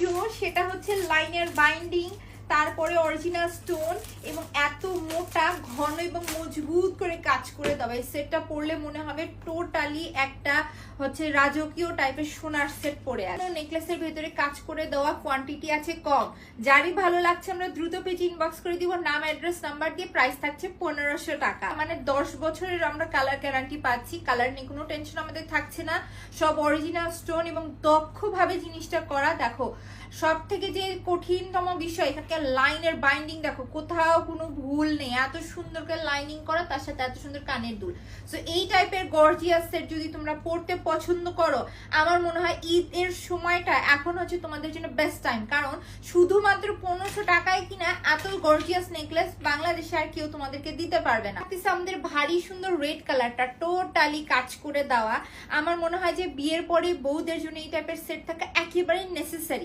জোর, সেটা হচ্ছে লাইনের বাইন্ডিং, তারপরে অরিজিনাল স্টোন এবং এত মোটা ঘন এবং মজবুত করে কাজ করে দেওয়া। এই সেটটা পরলে মনে হবে টোটালি একটা হচ্ছে রাজকীয় টাইপের সোনার সেট পরে আছে। নেকলেসের ভেতরে কাজ করে দেওয়া, কোয়ান্টিটি আছে কম, যারই ভালো লাগছে আমরা দ্রুত পেজ ইনবক্স করে দিব, নাম অ্যাড্রেস নাম্বার দিয়ে। প্রাইস থাকছে 1500 টাকা, মানে 10 বছরের আমরা কালার গ্যারান্টি পাচ্ছি। কালার নিয়ে কোনো টেনশন আমাদের থাকছে না, সব অরিজিনাল স্টোন এবং দক্ষভাবে জিনিসটা করা। দেখো সব থেকে যে কঠিনতম বিষয়, এখানকার লাইনের বাইন্ডিং দেখো, কোথাও কোনো ভুল নেই, এত সুন্দর করে লাইনিং করা, তার সাথে এত সুন্দর কানের দুল। সো এই টাইপের গর্জিয়াস সেট যদি তোমরা পড়তে পছন্দ করো, আমার মনে হয় ঈদ এর সময়টা এখন হচ্ছে তোমাদের জন্য বেস্ট টাইম। কারণ শুধুমাত্র 1500 টাকায় কিনা এত গর্জিয়াস নেকলেস বাংলাদেশে আর কেউ তোমাদেরকে দিতে পারবে না। আমাদের ভারী সুন্দর রেড কালারটা টোটালি কাজ করে দেওয়া, আমার মনে হয় যে বিয়ের পরে বউদের জন্য এই টাইপের সেট থাকা একেবারে নেসেসারি।